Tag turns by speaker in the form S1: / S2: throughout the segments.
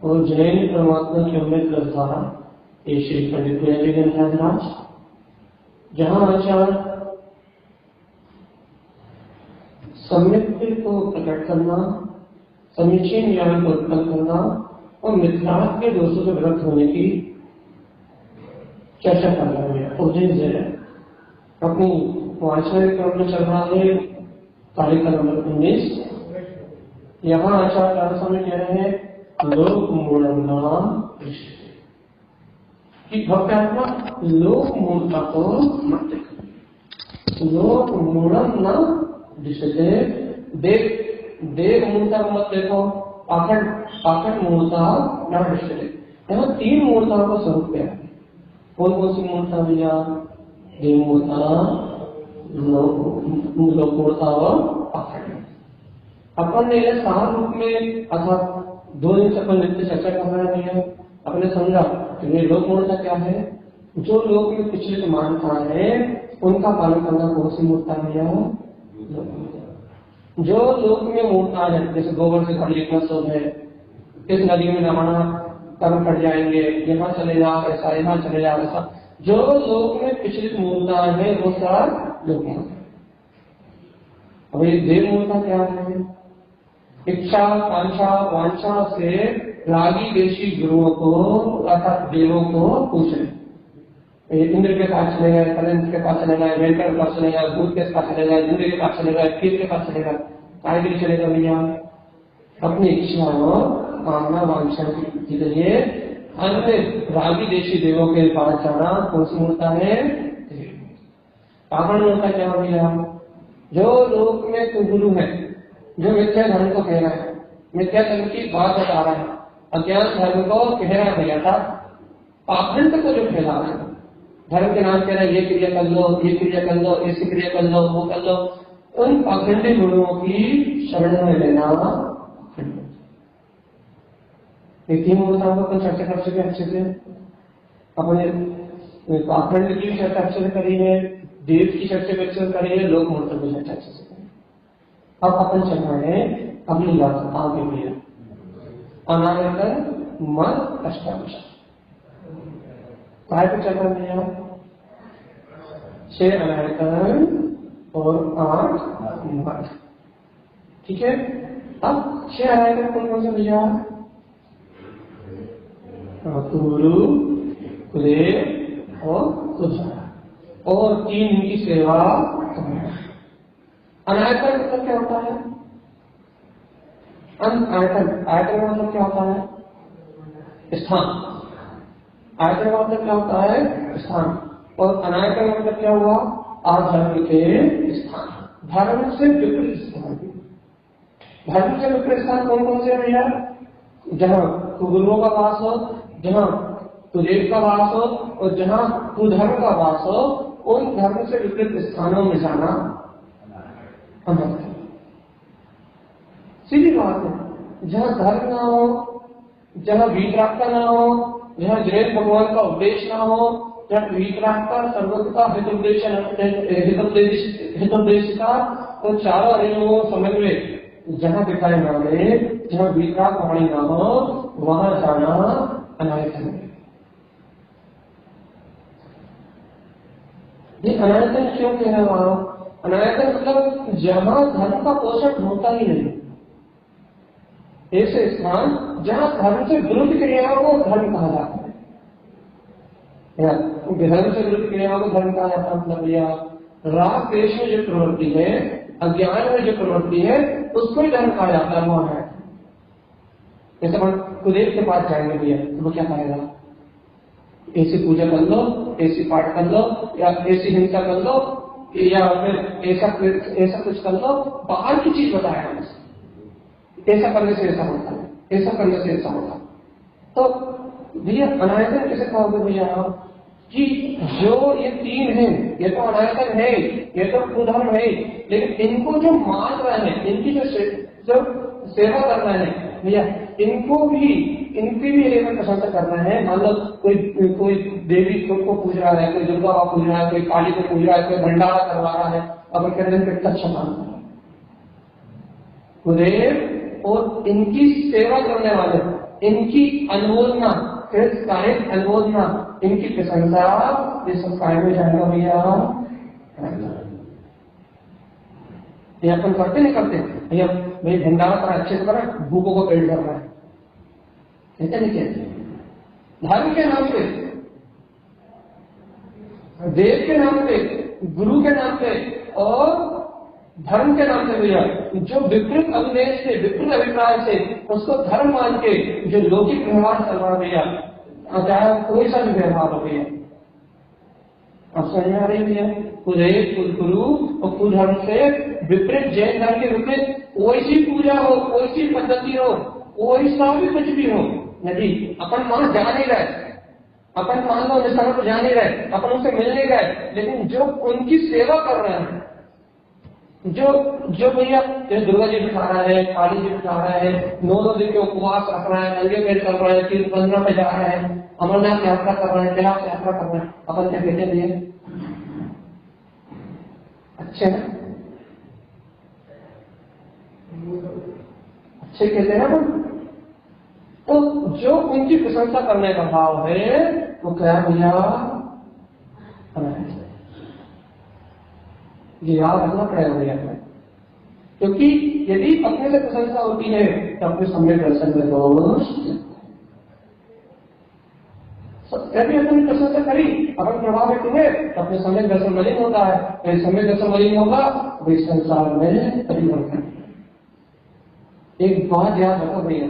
S1: और जैन परमात्मा की अमृत धारा ये श्री पंडित महाराज, जहाँ आचार्य सम्यक्ति को प्रकट करना, समीचीन ज्ञान को उत्पन्न करना और मिथ्यात्व के दोषों से विरक्त होने की चर्चा कर रहे हैं। उपदेश दे रहे हैं। अपनी आचार्य क्रम में चल रहा है तालिका नंबर 19। यहाँ आचार्य समय कह रहे हैं लोक मूढ़ता कि भक्तात्मा लोक मूढ़ता को मत देखो। लोक मूढ़म न दिशते, देव मूढ़ता को मत देखो, पाखंड मूढ़ता न दिशते। यहाँ 3 मूढ़ता को स्वरूप किया है। कौन कौन सी मूढ़ता भैया? देव मूढ़ता, लोक मूढ़ता और पाखंड। अपन ने सार रूप में अर्थात 2 दिन से अपन नित्य चर्चा कर रहे हैं। अपने समझा कि ये लोक मूढ़ता क्या है? जो लोक में पिछले मानता है उनका पालन करना कौन सी मूर्ता है? जो लोक में मूर्ता है, जैसे गोबर से घर लिखना शुभ है, इस नदी में नहाना कर्म कर जाएंगे, यहाँ चले जाओ ऐसा, यहाँ चले जाओ ऐसा, जो लोक में पिछले मूर्ता है वो सारा लोक मूर्ता। अब ये देव मूर्ता क्या है? इच्छा, कांक्षा, वांछा से रागी देशी गुरुओं को अर्थात देवों को पूछे। इंद्र के पास चले गए, कलेंद्र के पास चले गए, वेंकट के पास चले गए, भूत के पास चले गए, इंद्र के पास चले गए, खीर के पास चले गए। काय के लिए चले गए भैया? अपनी इच्छा और कामना वांछा के लिए अन्य रागी देशी देवों के पास जाना कौन सी मूर्ता है? पाखंड मूर्ता क्या हो गया? जो लोक में तो गुरु है, जो मिथ्या धर्म को कह रहा है, मिथ्या धर्म की बात बता रहा है, अज्ञान धर्म को कह रहा है भैया था, पाखंड को जो फैला रहा है, धर्म के नाम कह रहा है ये क्रिया कर लो, ये क्रिया कर लो, ऐसी क्रिया कर लो, वो कर लो, उन पाखंडी गुरुओं की शरण में लेना तीन मूर्ताओं को अपन चर्चा कर सके अच्छे से। अपने पाखंड की चर्चा अच्छे से करी है, देव की चर्चा भी अच्छे से करी है, लोक मूर्तों की चर्चा अच्छे से करी। अब अपन चल रहे हैं अगली बात आगे भी अनायतन मत अष्टादश काय पे चल रहे हैं? 6 अनायतन और 8 मत। ठीक है। अब 6 अनायतन कौन कौन से भैया? कुरु, कुलेर और कुजा, और 3 इनकी सेवा। अनायतन मतलब क्या होता है? आयतन, आयतन का मतलब क्या होता है? स्थान। आयतन का मतलब क्या होता है? स्थान। और अनायतन का मतलब क्या हुआ? अधर्म के स्थान। धर्म से विपरीत स्थान। धर्म से विपरीत स्थान कौन कौन से है भैया? जहाँ कुगुरुओं का वास हो, जहाँ कुदेव का वास हो और जहाँ कुधर्म का वास हो, उन धर्म से विपरीत स्थानों में जाना अनर्थ है। सीधी बात है। जहाँ धर्म ना हो, जहाँ वीतरागता ना हो, जहाँ गृह भगवान का उपदेश ना हो, जहाँ वीतरागता, सर्वज्ञता, हितोपदेशिता और चारों अरियों समन्वय जहाँ दिखाई ना दे, जहाँ वीतराग वाणी ना हो, वहां जाना अनायतन है। ये अनायतन क्यों कह रहे हो? अनायतन मतलब जहां धर्म का पोषण होता ही नहीं, ऐसे स्थान जहां धर्म से विरुद्ध क्रियाओं को धर्म कहा जाता है। धर्म से विरुद्ध क्रियाओं को धर्म कहा जाता है मतलब यह राग देश में जो प्रवृत्ति है, अज्ञान में जो प्रवृत्ति है, उसको ही धर्म कहा जाता है। वहां है जैसे हम कुदेव के पास जाएंगे भैया तो वो क्या कहेगा? ऐसी पूजा कर लो, ऐसी पाठ कर लो, या ऐसी हिंसा कर लो, या फिर ऐसा कुछ कर लो। बाहर की चीज बताया हमें, ऐसा करने से ऐसा होता है, ऐसा करने से ऐसा होता है। तो भैया अनायतन कैसे कहोगे भैया कि जो ये तीन है, ये तो अनायतन है, ये तो कुधर्म है, लेकिन इनको जो मान रहे हैं, इनकी जो सेवा कर रहे हैं भैया, इनको भी, इनकी भी एक प्रशंसा कर रहे हैं। मान लो कोई देवी को पूज रहा है, कोई दुर्गा को पूज रहा है, कोई काली को पूज रहा है, कोई भंडारा करवा रहा है, अब कहते हैं कितना अच्छा काम कर रहा है कुदेव। और इनकी सेवा करने वाले, इनकी अनुमोदना, साहित्य अनुमोदना, इनकी प्रशंसा, ये सब काय में जाएगा भैया? ये अपन करते नहीं करते भैया? भाई भंडारा पर अच्छे से करा, भूखों को पेट कर रहा है, ऐसा नहीं कहते। धर्म के नाम पे, देव के नाम पे, गुरु के नाम पे और धर्म के नाम से भैया जो विपरीत अभिदेश से, विपरीत अभिप्राय से उसको धर्म मान के जो लौकिक व्यवहार चल रहा भैया, चाहे कोई सा भी व्यवहार हो भैया, अब समझ आ रही भैया? कुदेव, कुलगुरु और कुधर्म से विपरीत, जैन धर्म के विपरीत कोई सी पूजा हो, कोई सी पद्धति हो, कोई सा भी कुछ भी हो, नहीं अपन वहां जा नहीं रहे, अपन मान लो निशान को जा नहीं रहे, अपन उनसे मिलने गए, लेकिन जो उनकी सेवा कर रहे हैं, जो भैया जैसे दुर्गा जी बिठा रहा है, काली जी बिठा रहा है, 9 दिन के उपवास रख रहा है, नंगे पैर कर रहा है, तीर्थ बंदना पे जा रहा है, अमरनाथ यात्रा कर रहा है, कैलाश यात्रा कर रहा है, अपन क्या कहते हैं? अच्छे अच्छे कहते हैं ना। तो जो उनकी प्रशंसा करने का भाव है वो क्या भैया? ये याद रखना पड़ेगा भैया, क्योंकि यदि अपने से प्रशंसा होती है तो अपने सम्यक दर्शन में दोष, यदि अपनी प्रशंसा करी, अपन प्रभाव में तुम्हें तो अपने सम्यक दर्शन मलिन होता है, तो सम्यक दर्शन मलिन होगा तो इस संसार में परिवर्तन। एक बात याद रखो भैया,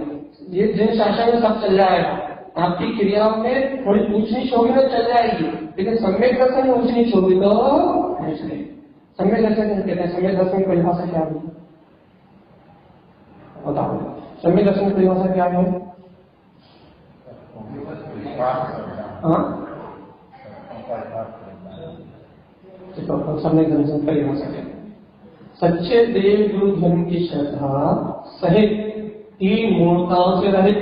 S1: ये जिन शासन में सब चल जाएगा, आपकी क्रियाओं में थोड़ी ऊंच नीच होगी तो चल जाएगी, लेकिन सम्यक दर्शन में ऊंच नीच होगी तो नहीं। सम्यक दर्शन कहते हैं, सम्यक दर्शन की परिभाषा क्या है बताओ? सम्यक दर्शन की परिभाषा क्या है? सम्यक दर्शन की परिभाषा क्या है? सच्चे देव गुरु धर्म की श्रद्धा सहित 3 मूर्ताओं से रहित,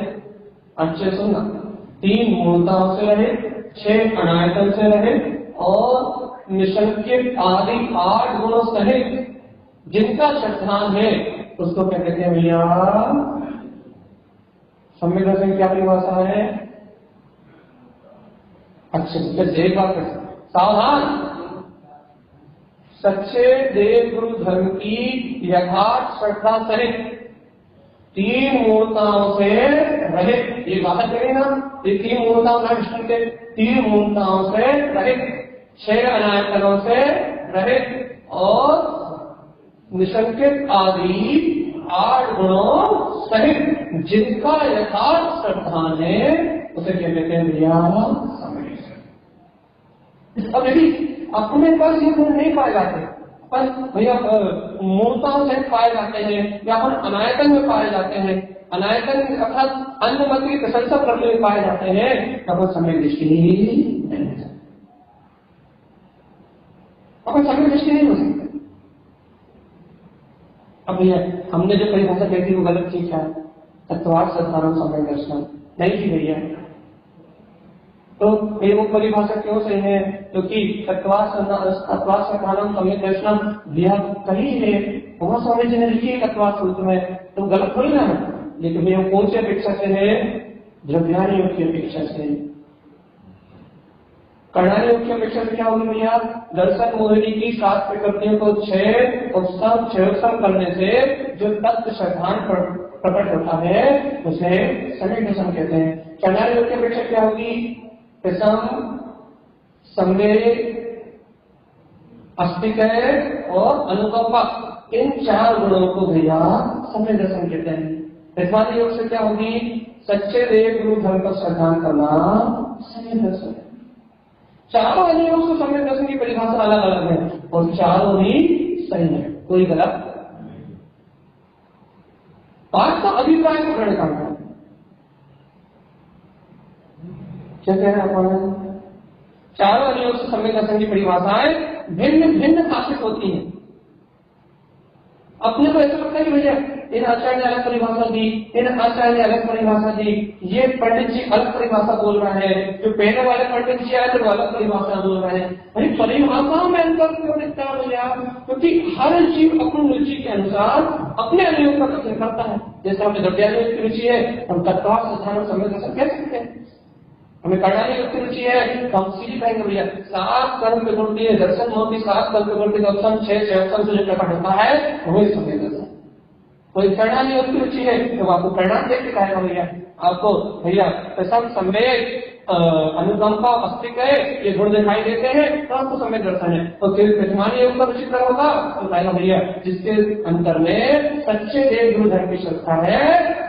S1: अच्छे सुनना, 3 मूर्ताओं से रहित, 6 अनायतन से रहित और निशंकित आदि 8 गुणों सहित जिनका श्रद्धा है उसको क्या कहते हैं भैया? सम्यक दर्शन क्या परिभाषा है? अच्छे एक बात सावधान, सच्चे देव गुरु धर्म की यथार्थ श्रद्धा सहित 3 मूर्ताओं से रहित, ये बात करें ना, ये 3 मूर्ताओं का विष्णु के 3 मूर्ताओं से रहित, 6 अनायतनों से रहित और निशंकित आदि 8 गुणों सहित जिनका यथार्थ श्रद्धान है उसे क्या कहते हैं भैया? अब यदि अपने पास ये गुण नहीं पाए जाते, पर भैया मूर्ताओं से पाए जाते हैं या अपन अनायतन में पाए जाते हैं, अनायतन अर्थात अन्य मत की प्रशंसा करने में पाए जाते हैं, तब समय दृष्टि नहीं हो सकती। अपन समय दृष्टि नहीं हो सकती। अब भैया हमने जो परिभाषा देखी वो गलत थी क्या? तत्वार्थ श्रद्धान समय दर्शन नहीं थी भैया। तो ये वो परिभाषा क्यों सही है? क्योंकि तत्वार्थ श्रद्धान समय दर्शन भैया कही है, वहां स्वामी जी ने लिखी है तत्वार्थ सूत्र में, तो गलत थोड़ी ना है। लेकिन भैया कौन सी अपेक्षा से है? द्रव्यान योग की अपेक्षा से। कर्णान योग की अपेक्षा से क्या होगी भैया? दर्शन मोहिनी की 7 प्रकृतियों को 6 और सब 6 करने से जो तत्व श्रद्धान प्रकट होता है उसे समय दर्शन कहते हैं। कर्णान योग की अपेक्षा क्या होगी? प्रसम, संवेग, अस्तित्व और अनुकंपा, इन 4 गुणों को भैया समय दर्शन कहते हैं। प्रधान योग से क्या होगी? सच्चे देव गुरु धर्म पर श्रद्धान करना समय दर्शन। चारों अनुयोग से समय दर्शन की परिभाषा अलग अलग है और चारों ही सही है, कोई गलत। बात तो अभिप्राय को ग्रहण करना है। क्या कह रहे हैं अपन? चारों अनुयोग से समय दर्शन की परिभाषाएं भिन्न भिन्न शासित होती हैं। अपने को ऐसा लगता है कि भैया इन आचार्य ने अलग परिभाषा दी, इन आचार्य ने अलग परिभाषा दी, ये पंडित जी अलग परिभाषा बोल रहे हैं, जो पहले वाले पंडित जी आए तो अलग परिभाषा बोल रहे हैं। भाई परिभाषाओं में अंतर क्यों दिखता है भैया? क्योंकि हर जीव अपनी रुचि के अनुसार अपने अनुयोग का कथन करता है। जैसे हमें द्रव्यानुयोग की रुचि है, हम तत्वार्थ श्रद्धान समय दर्शन कह सकते हैं। हमें कर्णानी योग की रुचि है तो हम सीधी कहेंगे भैया 7 कर्म के गुण दिए, दर्शन मोह की 7 कर्म के गुण के दर्शन 6 से जो प्रकट होता है वही समय दर्शन। कोई कर्णानी योग की रुचि है तो आपको कर्णान देख के कहेगा भैया, आपको भैया प्रसन्न, संवेग, अनुकंपा, अस्तित्व ये गुण दिखाई देते हैं तो आपको समय दर्शन है। और फिर प्रतिमानी योग का रुचिकर होगा तो कहेगा भैया जिसके अंतर में सच्चे देव गुरु धर्म की श्रद्धा है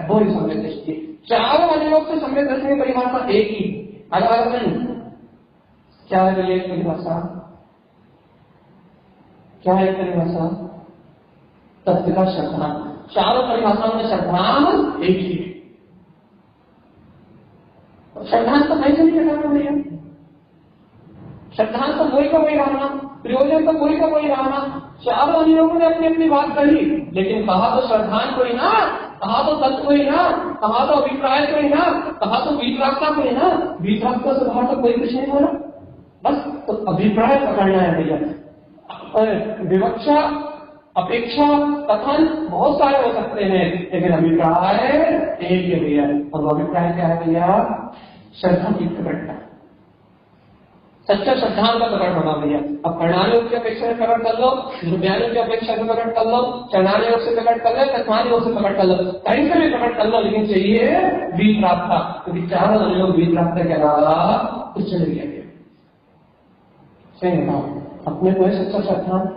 S1: वो ही समय दृष्टि। चारों अनुयोग से समय दर्शन की परिभाषा एक ही, अलग अलग नहीं। क्या है भैया एक परिभाषा? क्या है परिभाषा? तत्व का श्रद्धा। चारों परिभाषाओं में श्रद्धा एक ही है। श्रद्धा तो कैसे नहीं करना भैया? श्रद्धा तो वही का वही रहना, प्रयोजन तो वही का वही रहना। चारों अनुयोगों ने अपनी अपनी बात कही, लेकिन कहा तो श्रद्धान को ही ना, कहा तो तत्व को ही ना, कहा तो अभिप्राय को ही ना, कहा तो वीतरागता को ही ना। वीतरागता से बाहर तो कोई कुछ नहीं बोला, बस तो अभिप्राय पकड़ना है भैया। विवक्षा, अपेक्षा, कथन बहुत सारे हो सकते हैं, लेकिन अभिप्राय एक ही भैया। और अभिप्राय क्या है भैया? श्रद्धा की प्रकटता, सच्चा श्रद्धान का प्रकट होना भैया। अब कर्णानुयोग की अपेक्षा से प्रकट कर लो, द्रव्यानुयोग की अपेक्षा से प्रकट कर लो, चरणानुयोग से प्रकट कर लो, तत्वानुयोग से प्रकट कर लो, कहीं से भी प्रकट कर लो, लेकिन चाहिए वीतरागता। क्योंकि चारों अनुयोग वीतरागता के अलावा कुछ नहीं किया गया। सही बताओ, अपने को सच्चा श्रद्धान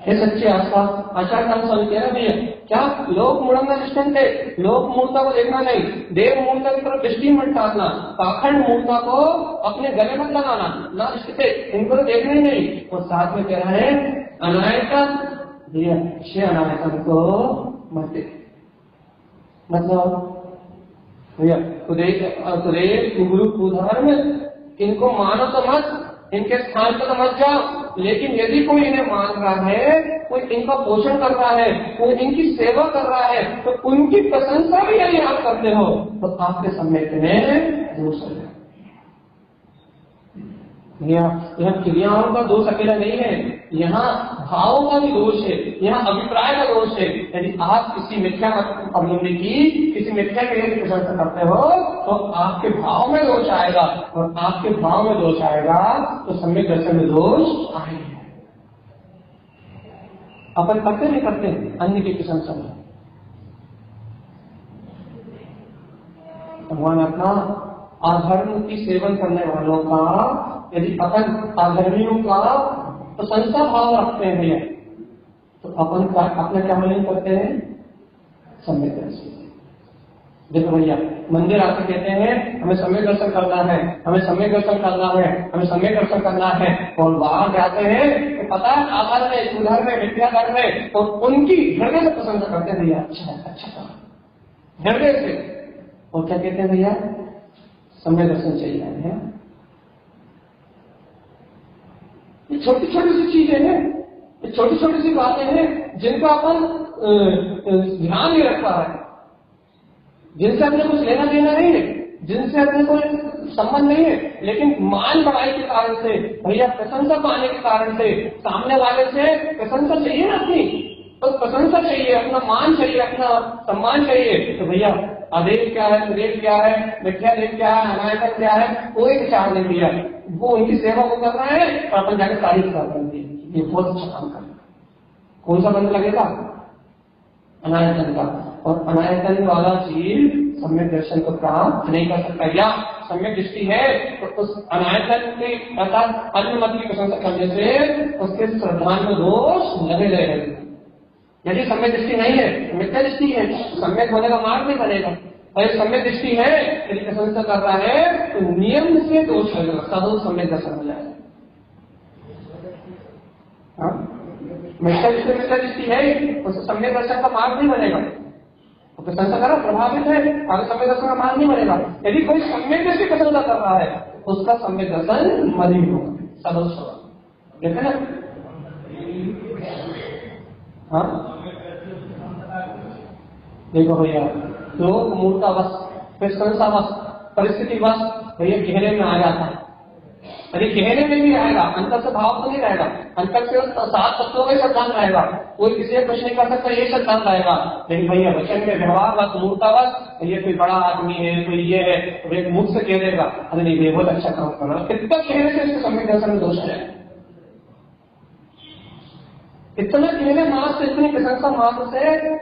S1: है, सच्ची आस्था। आचार्य नाम स्वामी कह रहे भैया क्या लोक मूढ़ंगा दृष्टि थे, लोक मूर्ता को देखना नहीं, देव मूर्ता की तरफ दृष्टि मत डालना, पाखंड मूर्ता को अपने गले मत लगाना, ना दृष्टि से इनको तो देखना ही नहीं। और साथ में कह रहा है अनायतन भैया, 6 अनायतन को मत देख। मतलब भैया तुदेव गुरु कुधर्म इनको मानो तो मत, इनके स्थान पर तो मत जाओ, लेकिन यदि कोई इन्हें मान रहा है, कोई इनका पोषण कर रहा है, कोई इनकी सेवा कर रहा है, तो उनकी प्रशंसा भी यदि आप करते हो तो आपके समय में दोष है। यहाँ क्रियाओं का दोष अकेला नहीं है, यहाँ भावों का भी दोष है, यहाँ अभिप्राय का दोष है। यदि आप किसी मिथ्या अवलंबी की, किसी मिथ्या के लिए प्रशंसा करते हो तो आपके भाव में दोष आएगा, और आपके भाव में दोष आएगा तो सम्यक दर्शन में दोष आएगा। अपन करते नहीं करते अन्य की प्रशंसा में। भगवान अपना अधर्म की सेवन करने वालों का, यदि अपन अधर्मियों का प्रशंसा भाव रखते हैं भैया, तो अपन अपना क्या मूल्यांकन करते हैं? सम्यक दर्शन। देखो भैया, मंदिर आके कहते हैं हमें सम्यक दर्शन करना है, हमें सम्यक दर्शन करना है, हमें सम्यक दर्शन करना है, और बाहर जाते हैं तो पता है आधार में, सुधर में, विद्याधर में, तो उनकी हृदय से प्रशंसा करते हैं भैया, अच्छा हृदय से। और क्या कहते हैं भैया? सम्यक दर्शन चाहिए है। ये छोटी छोटी सी चीजें हैं, ये छोटी छोटी सी बातें हैं जिनका अपन ध्यान नहीं रख पा रहे, जिनसे अपने कुछ लेना देना नहीं है, जिनसे अपने कोई संबंध नहीं है, लेकिन मान बढ़ाई के कारण से, भैया प्रशंसा पाने के कारण से, सामने वाले से प्रशंसा चाहिए ना अपनी, तो प्रशंसा चाहिए, अपना मान चाहिए, अपना सम्मान चाहिए, तो भैया अदेव क्या है, सुदेव क्या है, मिथ्या देव क्या है, अनायतन क्या है, कोई विचार नहीं किया। वो उनकी सेवा को कर रहा है और अपन जाकर तारीफ कर रहे हैं, ये बहुत अच्छा काम कर रहा है। कौन सा बंद लगेगा? अनायतन का। और अनायतन वाला जीव सम्यक दर्शन को प्राप्त नहीं कर सकता, या सम्यक दृष्टि है तो उस अनायतन के अर्थात अन्य मत की प्रशंसा करने से उसके श्रद्धा में दोष लगे रहेगा। यदि सम्यक दृष्टि नहीं है, मिथ्या दृष्टि है, सम्यक होने का मार्ग नहीं बनेगा। और सम्यक दृष्टि है, यदि प्रशंसा कर रहा है तो नियम से दोष लगेगा, तब सम्यक दर्शन हो जाएगा। मिथ्या दृष्टि है, उससे सम्यक दर्शन का मार्ग नहीं बनेगा। तो प्रशंसा करा प्रभावित है, आगे सम्यक दर्शन का मार्ग नहीं बनेगा। यदि कोई सम्यक दृष्टि प्रशंसा कर रहा है उसका सम्यक दर्शन मलिन होगा, सदोष होगा। देखे ना? हाँ देखो भैया, लोग मूर्तावश, फिर संसावश, परिस्थितिवश भैया घेरे में आ जाता है। यदि घेरे में भी आएगा, अंतर से भाव तो नहीं रहेगा, अंतर से 7 तत्वों का सिद्धांत रहेगा, कोई किसी कुछ नहीं कर सकता, ये सिद्धांत रहेगा। लेकिन भैया वचन में व्यवहार मूर्तावश, ये कोई बड़ा आदमी है, कोई ये है, तो एक मुख से कह देगा अरे नहीं ये बहुत अच्छा काम कर रहा है, कितना कहने से इसके सम्यक दर्शन में दोष है। इतना कहने मात्र से, इतनी प्रशंसा मात्र से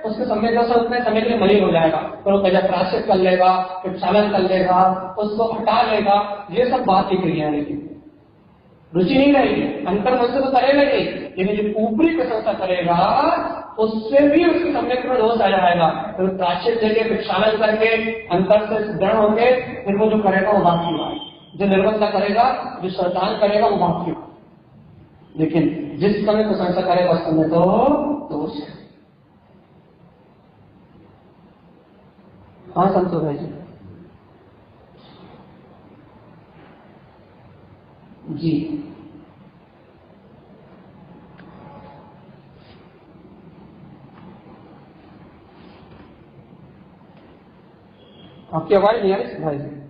S1: उसके सम्यक दर्शन उतने समय के लिए मलिन हो जाएगा। फिर वो पहले प्रायश्चित कर लेगा, फिर क्षालन कर लेगा, उसको हटा लेगा, ये सब बात की क्रिया है, लेकिन रुचि नहीं रहेगी। अंतर मन से तो करेगा ही, लेकिन जो ऊपरी प्रशंसा करेगा उससे भी उसके सम्यक में दोष आ जाएगा। फिर प्रायश्चित देके, फिर क्षालन करके, अंतर से दृढ़ होंगे, फिर वो जो करेगा वो बात की बात, जो निर्बंधता करेगा, जो श्रद्धान करेगा वो बात की बात। लेकिन जिस समय प्रशंसा करेगा उस समय तो दोष है। हाँ संतोष भाई जी, आपकी आवाज नहीं आ रही भाई जी।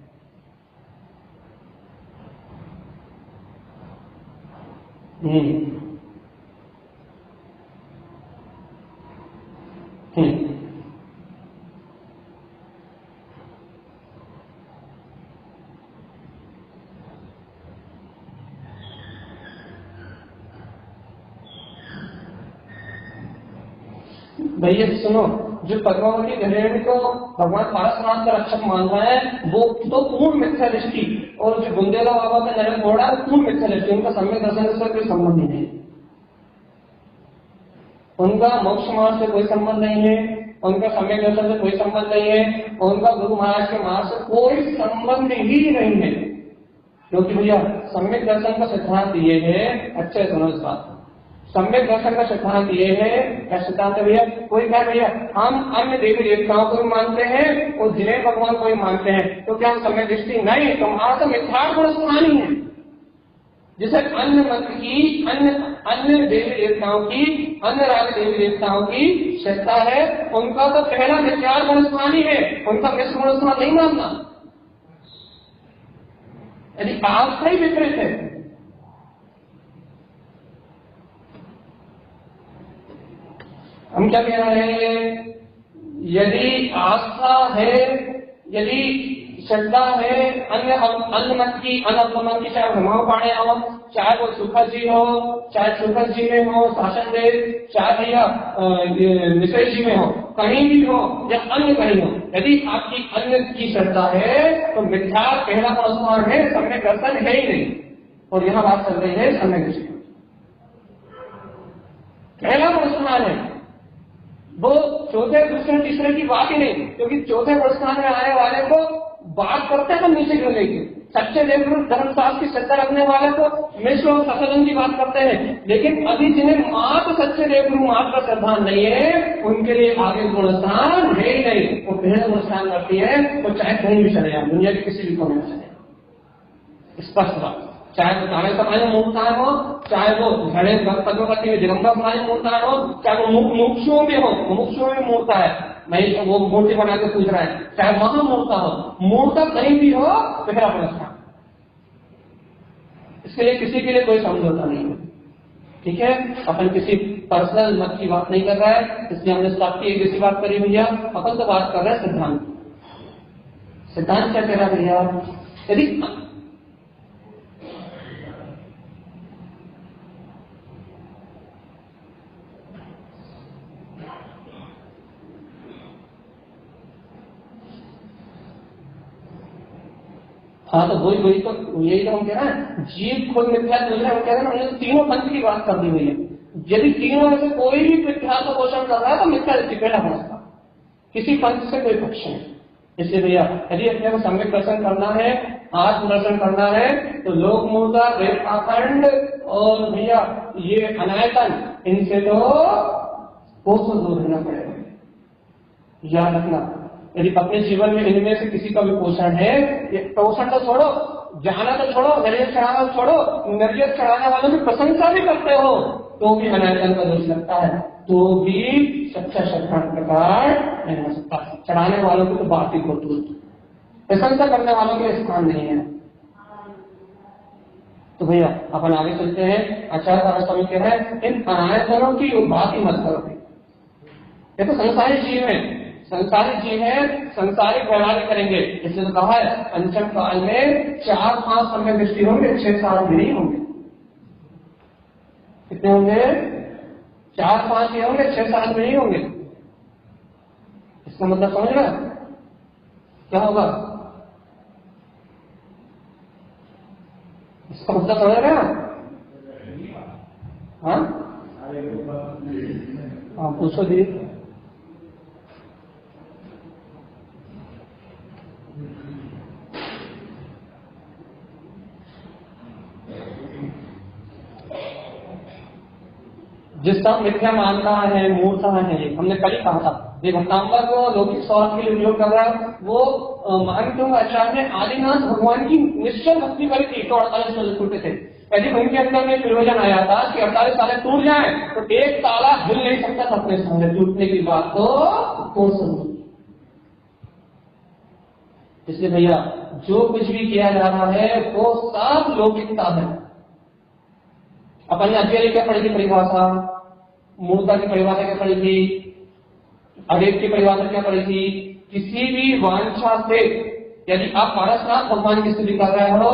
S1: भैया सुनो, जो पद्मावती गृहिणी को भगवान पारसनाथ का रक्षक मान रहा है वो तो पूर्ण मिथ्या दृष्टि, और जो बुंदेला बाबा का नरक घोड़ा है पूर्ण मिथ्या दृष्टि, उनका सम्यक दर्शन से कोई संबंध ही नहीं, उनका मोक्ष मार्ग से कोई संबंध नहीं है, उनका सम्यक दर्शन से कोई संबंध नहीं है, उनका गुरु महाराज के मार्ग से कोई संबंध ही नहीं है। क्योंकि भैया सम्यक दर्शन का सिद्धांत ये है, अच्छे सुनो इस बात, सम्यक दर्शन का सिद्धांत ये है, क्या सिद्धांत है भैया? कोई कहे भैया हम अन्य देवी देवताओं को भी मानते हैं और जिन्हें भगवान को भी मानते हैं, तो क्या हम सम्यक दृष्टि? नहीं, तुम्हारा तो मिथ्यार्थ गुण स्थानी है। जिसे अन्य मत की, अन्य देवी देवताओं की, अन्य राज देवी देवताओं की श्रद्धा है, उनका तो पहला मिथ्यार्थ गुण स्थानी है, उनका मिश्र गुण स्थान नहीं मानना। यदि आपका ही विपरीत है, हम क्या कह रहे हैं? यदि आस्था है, यदि श्रद्धा है अन्य मत की, अन्य की, चाहे ब्रह्मा पाणे हो, चाहे वो सुखद जी हो, चाहे सुखद जी में हो, शासन देव, चाहे भैया निषेध जी में हो, कहीं भी हो या अन्य कहीं हो, यदि आपकी अन्य की श्रद्धा है तो मिथ्या पहला प्रश्न है, सम्यक दर्शन है ही नहीं। और यहाँ बात चल रही है सम्यक दृष्टि। पहला पुरस्कार है वो चौथे दूसरे तीसरे की बात ही नहीं, क्योंकि चौथे पुरस्कार में आने वाले को बात करते हैं नीचे गिरने की। सच्चे देवगुरु धर्मशास्त्र की श्रद्धा रखने वाले को मिश्र और ससलन की बात करते हैं, लेकिन अभी जिन्हें मात्र सच्चे देवगुरु मात्र का श्रद्धा नहीं है उनके लिए आगे गुणस्थान है ही नहीं। वो पहले गुणस्थान करती है वो चाहे कहीं भी चले जाए, दुनिया के किसी भी कोने में चले। स्पष्ट बात, चाहे वो काले समाज में मूर्ताएं हो, चाहे वो घड़े पद्मवती में दिगंबर समाज में मूर्ताएं हो, चाहे वो मुमुक्षुओं में हो, मुमुक्षुओं में मूर्ता है, नहीं वो मूर्ति बना के पूछ रहा है, चाहे वहां मूर्ता हो, मूर्ता कहीं भी हो पहला पुरस्कार। इसके लिए किसी के लिए कोई समझौता नहीं है, ठीक है। अपन किसी पर्सनल मत की बात नहीं कर रहा है, इसलिए हमने सबकी एक ऐसी बात करी भैया, अपन तो बात कर रहे हैं सिद्धांत। सिद्धांत क्या कह रहा है भैया, यदि हाँ तो वही तो यही तो हम कह रहे हैं, जीव खुद मिथ्या दूसरे हम कह रहे हैं, हमने तीनों पंथ की बात कर दी हुई है। यदि तीनों में से कोई भी मिथ्या का पोषण कर रहा है तो मिथ्या दृष्टि पहला पहुंचता, किसी पंथ से कोई पक्ष नहीं। इसलिए भैया यदि अपने को सम्यक दर्शन करना है, आत्म दर्शन करना है, तो लोक मूर्ता, वेद पाखंड और भैया ये अनायतन, इनसे तो कोसों दूर रहना पड़ेगा। याद रखना, यदि अपने जीवन में इनमें से किसी का भी पोषण है, पोषण तो छोड़ो, जाना तो छोड़ो, नरियत चढ़ाना तो छोड़ो, नरियत चढ़ाने वालों की प्रशंसा भी करते हो तो भी अनायतन का दोष लगता है, तो भी सच्चा श्रद्धा प्रकार नहीं हो सकता। चढ़ाने वालों की तो बात ही को दूर, प्रशंसा करने वालों के स्थान नहीं है। तो भैया अपन आगे चलते हैं। आचार्य स्वामी कह रहे हैं इन अनायतनों की बात ही मत करो, ये तो संसारी जीव है, संसारी जीव है, संसारिक व्यवहार करेंगे। इसलिए तो कहा है पंचम काल में 4-5 समय दृष्टि होंगे, 6 साल भी नहीं होंगे। कितने होंगे? 4-5 ही होंगे, 6 साल में नहीं होंगे। इसका मतलब समझ रहे क्या होगा? इसका मतलब समझ रहे हैं? हाँ पूछो दी। जिसका मिथ्या मान रहा है, मूर्खता है, हमने कल ही कहा था, ये भक्तांबर को लौकिक स्वार्थ के लिए उपयोग कर रहा है। वो महान आचार्य ने आदिनाथ भगवान की निश्चल भक्ति करी थी तो 48 साल टूटे थे। यदि उनके अंदर में प्रयोजन आया था कि 48 साल टूट जाए तो एक ताला हिल नहीं सकता था अपने सामने, टूटने की बात तो कौन समझ। इसलिए भैया जो कुछ भी किया जा रहा है वो सब लौकिकता है। अपन ने अध्ययन क्या पढ़ी थी परिभाषा, मूर्ता की परिभाषा क्या पढ़ी थी, अदेव की परिभाषा क्या पढ़ी थी। किसी भी वांछा से यदि आप पारसनाथ भगवान की स्तुति कर रहे हो,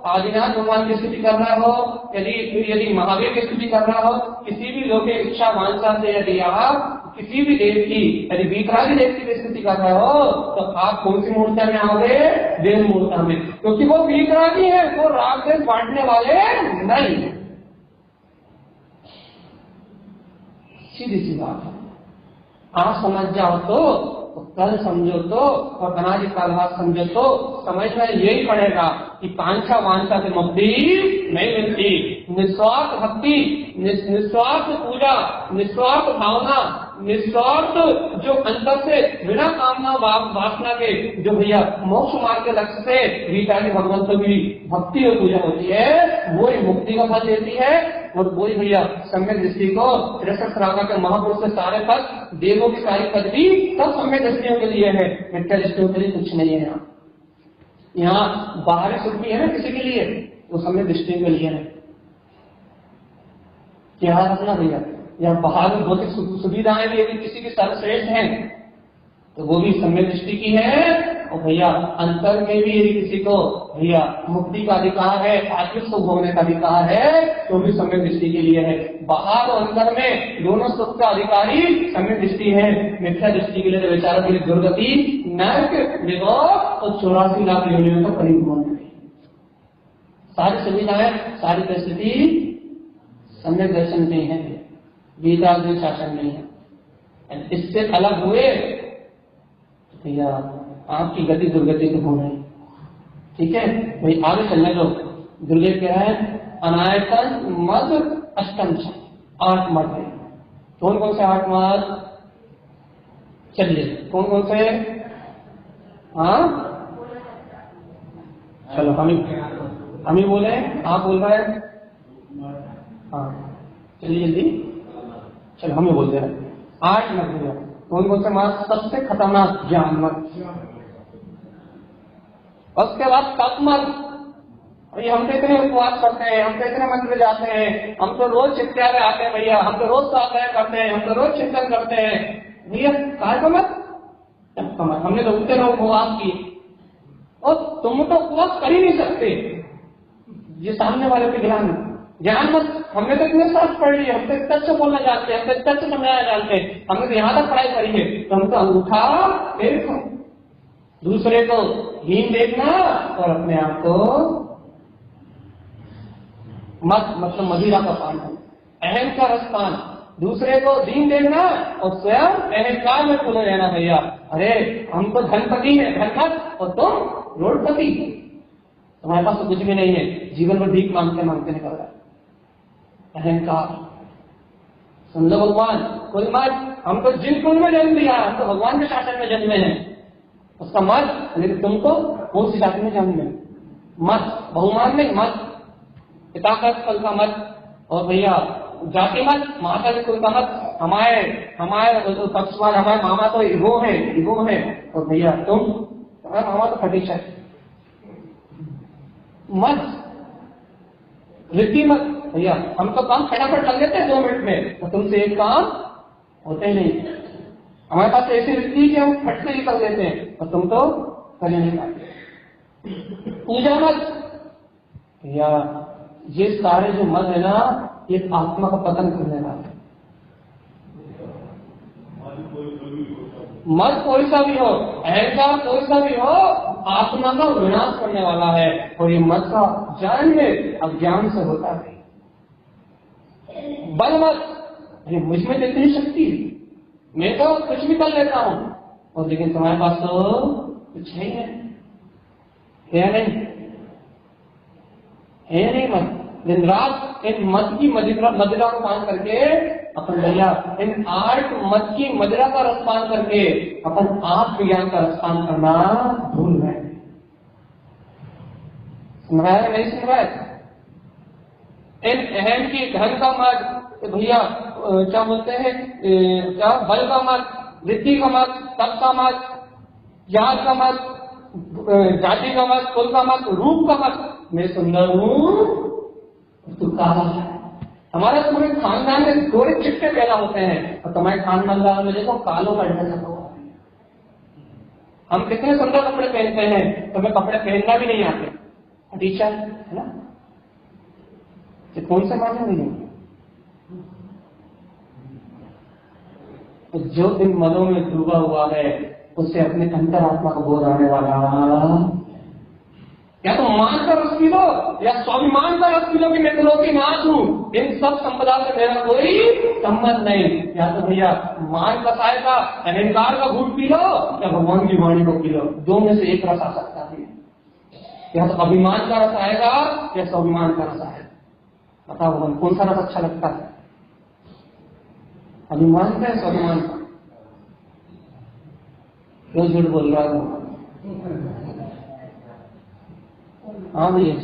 S1: आदिनाथ भगवान की स्तुति कर रहे हो, यदि महावीर की स्तुति कर रहे हो, किसी भी लोक इच्छा वांछा से यदि आप किसी भी देव की, यदि वीतरागी देव की स्तुति कर रहे हो तो आप कौन सी मूर्ता में आओगे? देव मूर्ता में, क्योंकि वो वीतरागी है, वो राग देश बांटने वाले नहीं। सीधी सी बात है, आप समझ जाओ तो कल समझो तो, और अनादि कालवास समझो तो समझ में यही पड़ेगा कि कांक्षा वांछा से मुक्ति नहीं मिलती। निस्वार्थ भक्ति, निस्वार्थ पूजा, निस्वार्थ भावना, निस्वार्थ जो अंतर से बिना कामना वासना के जो भैया मोक्ष मार्ग के लक्ष्य से गीता के भगवंतों की भक्ति और पूजा होती है, वो ही मुक्ति का फल देती है। और वही भैया सम्यक दृष्टि को तिरसठ श्रावका के महापुरुष के सारे पद, देवों की सारी पदवी सब सम्यक दृष्टियों के लिए है, मिथ्या दृष्टियों के लिए कुछ नहीं है। यहाँ बाहरी सुख भी है ना किसी के लिए, वो सम्यक दृष्टियों के लिए है। यहाँ रखना भैया, यहाँ बाहर में भौतिक सुविधाएं भी यदि किसी की सर्वश्रेष्ठ हैं तो वो भी सम्यक दृष्टि की है। और भैया अंतर में भी यदि किसी को भैया मुक्ति का अधिकार है, आत्मिक सुख भोगने का अधिकार है, तो भी सम्यक दृष्टि के लिए है। बाहर और अंदर में दोनों सुख का अधिकारी सम्यक दृष्टि है। मिथ्या दृष्टि के लिए तो बेचारों के लिए दुर्गति, नरक, विभोग और 84 लाख योनियों का परिभ्रमण है। सारी सुविधाएं, सारी परिस्थिति सम्यक दर्शन में है। गीता से शासन नहीं है। इससे अलग हुए तो भैया आपकी गति दुर्गति तो होना ही। ठीक है भाई, आगे चलने दो। दुर्गे क्या है? अनायतन मद अष्टम 8 मद है। कौन कौन से 8 मद? चलिए कौन कौन से? हाँ चलो हम ही बोले, आप बोल रहे हैं? हाँ चलिए जल्दी, चलो हम ही बोलते हैं। 8 मत भैया। कौन कौन से मत? सबसे खतरनाक ज्ञान मत, उसके बाद तप मत। भाई हम तो इतने उपवास करते हैं, हम तो इतने मंदिर जाते हैं, हम तो रोज चित्त्यालय आते हैं भैया, हम तो रोज स्वाध्याय करते हैं, हम तो रोज चिंतन करते हैं। भैया काय का मत? तप का मत। हमने तो उतने लोग उपवास किए और तुम तो उपवास कर ही नहीं सकते। ये सामने वाले पे ज्ञान मत। हमने तो इतने शास्त्र पढ़ लिए, हम तो इतना अच्छा बोलना जानते हैं, हम तो इतना अच्छा समझाना जानते हैं, हमने तो यहाँ तक पढ़ाई करी है, तो हम तो अंगूठा देखो। दूसरे को हीन देखना और अपने आप को मत, मतलब मदिरा का पान, अहम का रसपान। दूसरे को दीन देखना और स्वयं अहंकार में खुले रहना। भैया अरे हम तो धनपति है, धनपत, और तुम रोडपति, तुम्हारे पास तो कुछ भी नहीं है, जीवन में भीख मांगते मांगते निकल रहा है। अहंकार। सुन लो भगवान, कोई मत, हम तो जिन कुल में जन्म लिया, हम तो भगवान के शासन में जन्मे हैं, उसका मत। लेकिन तुमको कौन सी जाति में जन्म है? मत, बहुमान नहीं, मत। पिता का कुल का मत, और भैया जाति मत, माता के कुल का मत। हमारे पक्षवान, हमारे मामा तो ईगो है, और भैया तुम्हारा मामा तो फटीच है। मत, वृद्धि मत। भैया हम तो काम फटाफट कर लेते हैं 2 मिनट में, तो तुमसे एक काम होते ही नहीं। हमारे पास ऐसी वृद्धि कि हम फट से ही कर लेते हैं, और तुम तो कर नहीं पाते। पूजा मत। भैया ये सारे जो मत है ना, ये आत्मा का पतन करने वाला है। मत कोई सा भी हो, अहंकार कोई सा भी हो, आत्मा का विनाश करने वाला है। और ये मत का ज्ञान में अज्ञान से होता है। बल मत। अरे मुझ में तो इतनी शक्ति, मैं तो कुछ भी कर लेता हूं, और लेकिन तुम्हारे पास तो कुछ है नहीं मत। दिन रात इन मत की मदिरा को पान करके अपन भैया, इन 8 मत की मदिरा का रसपान करके अपन आत्मज्ञान का रसपान करना भूल गए। सुन रहा है नहीं सुन रहा है? इन अहम की धन का मत, भैया क्या बोलते हैं, क्या बल का मत, वृद्धि का मत, तप का मत, ज्ञान का मत, जाति का मत, कुल का मत, रूप का मत। मैं सुंदर हूँ तो काला है। हमारे पूरे खानदान में थोड़े चिट्टे पैदा होते हैं, और तुम्हारे खानदान में देखो कालों का ढंग लगा हुआ है। हम कितने सुंदर कपड़े पहनते हैं, तुम्हें कपड़े पहनना भी नहीं आते, टीचर है ना, ये कौन से माने नहीं। तो जो इन मनों में डूबा हुआ है, उससे अपने अंतरात्मा को बोध आने वाला। या तो मान का रस पी लो, या स्वाभिमान का रस पी लो कि मैं तो लोग की नाथ हूं, इन सब संपदा से मेरा कोई संबंध नहीं। या तो भैया मान का सायका, अहंकार का घूट पी लो, या भगवान की वाणी को पी लो। 2 में से एक रस आ सकता है। या तो अभिमान का रस आएगा या स्वाभिमान का रस आएगा। बताओ भगवान कौन सा रस अच्छा लगता है? अभिमान का या स्वाभिमान का? क्यों झूठ बोल रहा है? हाँ भैया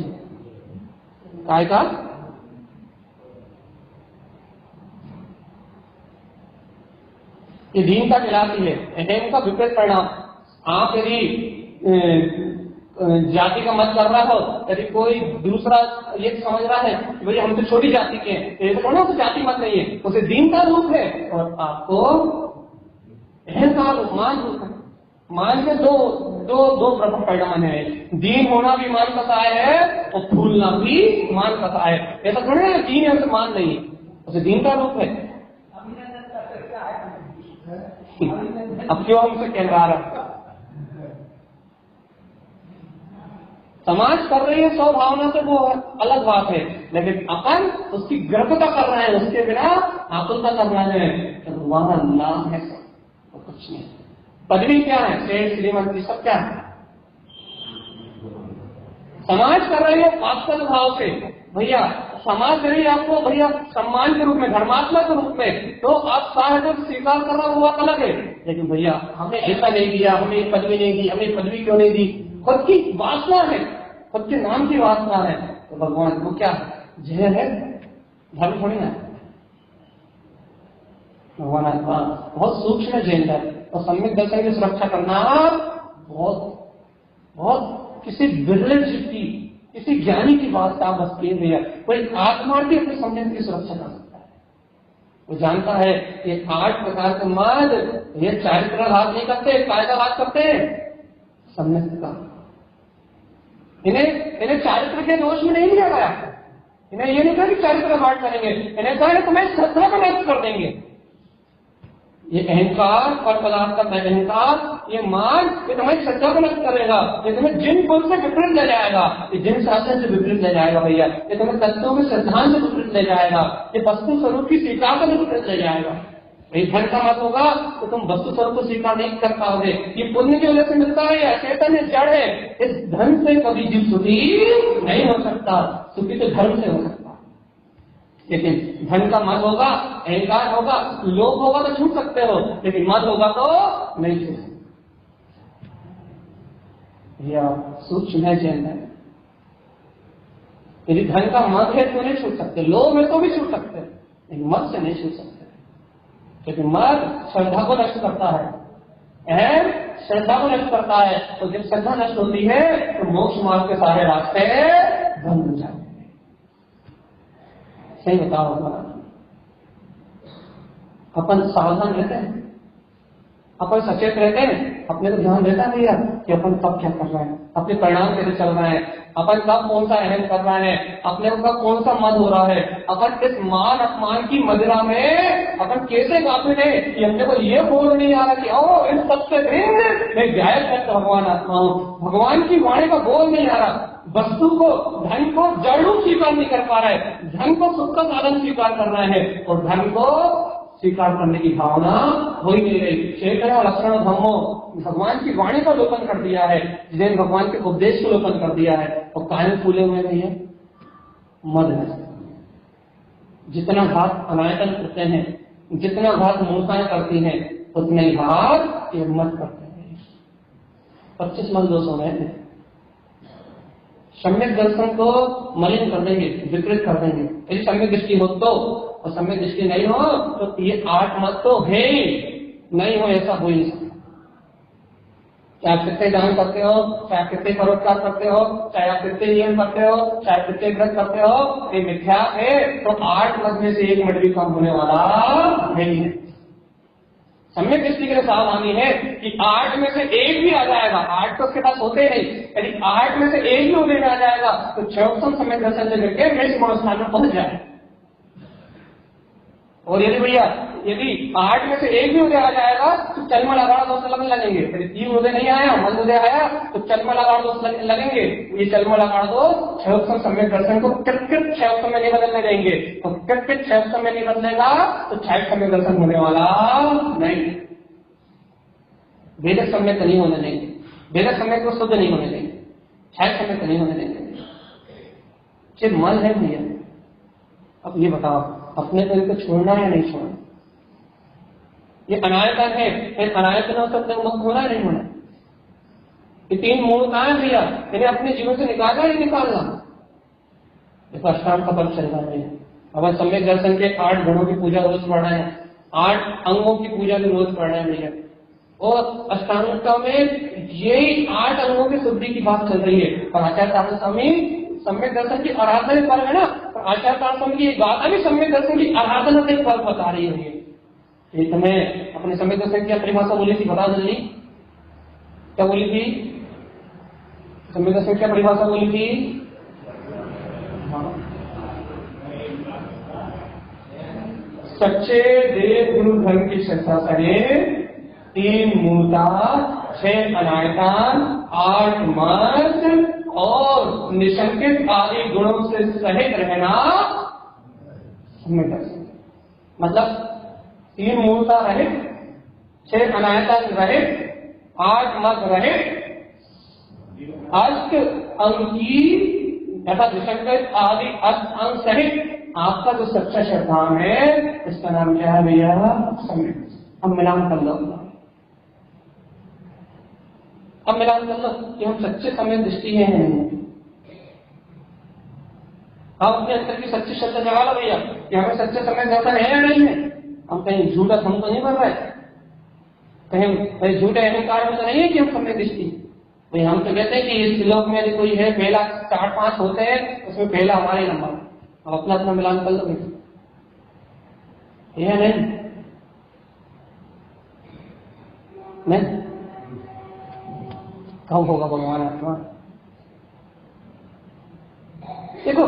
S1: काय का? ये दीनता कहलाती है, अहम का विपरीत परिणाम। आप यदि जाति का मत कर रहा हो, यदि कोई दूसरा ये समझ रहा है कि भाई हम तो छोटी जाति के हैं, तो उसे जाति मत नहीं है, उसे दीन का रूप है, और आपको अहंकार मान रूप है। मान के दो प्रथम परिणाम है। दीन होना भी मान का सहाय है, और फूलना भी मान का सहाय है। ऐसा थोड़ा है दीन है उसे मान नहीं है, उसे दीन का रूप है। अब क्यों हमसे कहलवा रहा? समाज कर रही है स्वभावना से, वो अलग बात है, लेकिन अपन उसकी गर्भता कर रहे हैं, उसके बिना आकुलता कर रहे हैं, तो तुम्हारा नाम है सब, तो कुछ नहीं। पदवी क्या है? सेठ, श्रीमंती, सब क्या है? समाज कर रही है वास्तव भाव से। भैया समाज दे रही है आपको भैया सम्मान के रूप में, धर्मात्मा के रूप में, तो आप साहब स्वीकार कर रहा, वो बात अलग है। लेकिन भैया हमें ऐसा नहीं दिया, हमें पदवी नहीं दी, हमें पदवी क्यों नहीं दी? खुद की वासना है, खुद के नाम की वासना है। तो भगवान को क्या जहर है? धर्म थोड़ी ना। भगवान आत्मा बहुत सूक्ष्म जैन है, और सम्यक दर्शन की सुरक्षा करना बहुत बहुत किसी बिरले की, किसी ज्ञानी की बात का बस के भैया कोई आत्मा भी अपने सम्यक की सुरक्षा कर सकता है। वो जानता है ये 8 प्रकार के मर्द ये चारित्र घात नहीं करते, कायदा घात करते, सम्यक का। इन्हें चारित्र के दोष में नहीं लिया गया। इन्हें ये नहीं कहा कि चारित्र घाट करेंगे, इन्हें कहा तुम्हें श्रद्धा को नष्ट कर देंगे। ये अहंकार और पदार्थ का अहंकार, ये मान, ये तुम्हारी श्रद्धा को नष्ट करेगा, ये तुम्हें जिन कुल से विपरीत ले जाएगा, ये जिन शासन से विपरीत ले जाएगा भैया, ये तुम्हें तत्वों के सिद्धांत से विपरीत ले जाएगा, ये वस्तु स्वरूप की स्वीकार से विपरीत ले जाएगा। भाई धन का मत होगा तो तुम वस्तु स्वरूप को स्वीकार नहीं कर पाओगे। ये पुण्य की वजह से मिलता है, ये अचेतन है, जड़ है। इस धन से कभी जीव सुखी नहीं हो सकता, सुखी तो धर्म से हो सकता। लेकिन धन का मत होगा, अहंकार होगा, लोभ होगा तो छूट सकते हो, लेकिन मत होगा तो नहीं छूट सकते। यह सूक्ष्म है, जैन है। यदि धन का मत है तो नहीं छूट सकते, लोभ है तो भी छूट सकते, लेकिन मत से नहीं छूट सकते। क्योंकि मत श्रद्धा को नष्ट करता है, अहम श्रद्धा को नष्ट करता है, तो जब श्रद्धा नष्ट होती है तो मोक्ष मार्ग के सारे रास्ते बंद हो जाते हैं। सही बताओ, अपन सावधान रहते हैं, अपन सचेत रहते हैं, अपने को ध्यान देता है भैया कि अपन कब क्या कर रहे हैं, अपने परिणाम कैसे चल रहे हैं, अपन कब कौन सा अहम कर रहे हैं, अपने को कब कौन सा मद हो रहा है, अपन इस मान अपमान की मदिरा में अपन कैसे काफिल है कि हमने को ये बोल नहीं आ रहा कि ओ इन सबसे मैं गायब है भगवान आत्मा हूं, भगवान की वाणी का बोल नहीं आ रहा। वस्तु को, धन को जड़ रूप स्वीकार नहीं कर पा रहा है, धन को सुख का साधन स्वीकार कर रहा है, और धन को स्वीकार करने की भावना हो ही नहीं रही। क्षेत्र और लक्षण धर्मो, भगवान की वाणी का लोपन कर दिया है, जिन्हें भगवान के उपदेश को लोपन कर दिया है, और कायम फूले हुए नहीं है मद है। जितना घात अनायतन करते हैं, जितना घात मूर्ताएं करती हैं, उतने ही घात ये मत करते हैं। 25 मन दोष हो गए थे। सम्यक दर्शन को मलिन कर देंगे, विकृत कर देंगे। यदि सम्यक दृष्टि हो तो, और सम्यक दृष्टि नहीं हो तो ये 8 मत तो है ही नहीं, हो ऐसा हो ही नहीं सकता। चाहे आप कितने दान करते हो, चाहे आप कितने परोपकार करते हो, चाहे आप कितने नियम करते हो, चाहे कितने व्रत करते हो, ये मिथ्या है तो 8 मत में से 1 मत भी कम होने वाला नहीं है। सम्यक दृष्टि के लिए सावधानी है कि 8 में से 1 भी आ जाएगा, 8 तो उसके पास होते नहीं, यदि 8 में से 1 भी उदय में आ जाएगा तो क्षयोत्तम सम्यक दर्शन से मिलकर मेरे स्थान में पहुंच जाए। और यदि भैया यदि 8 में से 1 भी उदय आ जाएगा तो चलमल अगाड़ दोष लगने लगेंगे। यदि 3 उदय नहीं आया, मन उदय आया तो चलमल अगाड़ दोष लगेंगे। ये चलमल अगाड़ दोष क्षयोत्तम सम्यक दर्शन को कृत क्षयोत्तम में नहीं बदलने देंगे, तो कृत क्षयोत्तम में नहीं बदलेगा तो क्षय सम्यक दर्शन होने वाला नहीं। वेदक सम्यक नहीं होने देंगे, वेदक सम्यक को शुद्ध नहीं होने देंगे, क्षय सम्यक नहीं होने देंगे। सिर्फ मन है भैया। अब ये बताओ अपने को इनको छोड़ना है या नहीं छोड़ना? ये अनायतन है, इन अनायतनों से मुक्त होना है नहीं होना? ये 3 मूर्ताएं भैया, इन्हें अपने जीवन से निकालना है निकालना? देखो अष्टांग का पर्व चल रहा है, अब सम्यक दर्शन के 8 गुणों की पूजा रोज पढ़ रहे हैं, 8 अंगों की पूजा भी रोज पढ़ रहे हैं भैया। और अष्टांग में यही 8 अंगों की शुद्धि की बात चल रही है। और आचार्य स्वामी सम्यक दर्शन की आराधना भी पर्व है ना, तो आचार्य स्वामी की गाथा भी सम्यक दर्शन की आराधना से पर्व बता रही है। ये तुम्हें अपने सम्यक दर्शन की परिभाषा बोली थी, बता दो, क्या बोली थी? सम्यक दर्शन क्या परिभाषा बोली थी? सच्चे देव गुरु धर्म की श्रद्धा करें, 3 मूर्ता, 6 अनायतन, 8 मत और निशंकित आदि गुणों से सहित रहना सम्यक दर्शन। मतलब 3 मूलता रहित, 6 अनायतन रहित, 8 मत रहित, अष्ट अंकी अर्थात निशंकित आदि अष्ट अंग सहित आपका जो सच्चा श्रद्धान है इसका नाम क्या है भैया? सम्यक। अब मिलान कर लो, अब मिलान कर लो कि हम सच्चे सम्यक दृष्टि हैं। आप अपने अंदर की सच्ची श्रद्धा जगा लो भैया कि हमें सच्चे सम्यक दर्शन है या नहीं है। हम कहीं झूठा हम तो नहीं कर रहे, कहीं झूठे अहंकार में तो नहीं है कि हम सम्यक दृष्टि। भाई हम तो कहते हैं कि इस श्लोक में कोई है पहला 4-5 होते हैं, उसमें पहला हमारे नंबर। अब अपना अपना मिलान कर लो भैया, नहीं कब होगा भगवान आत्मा? देखो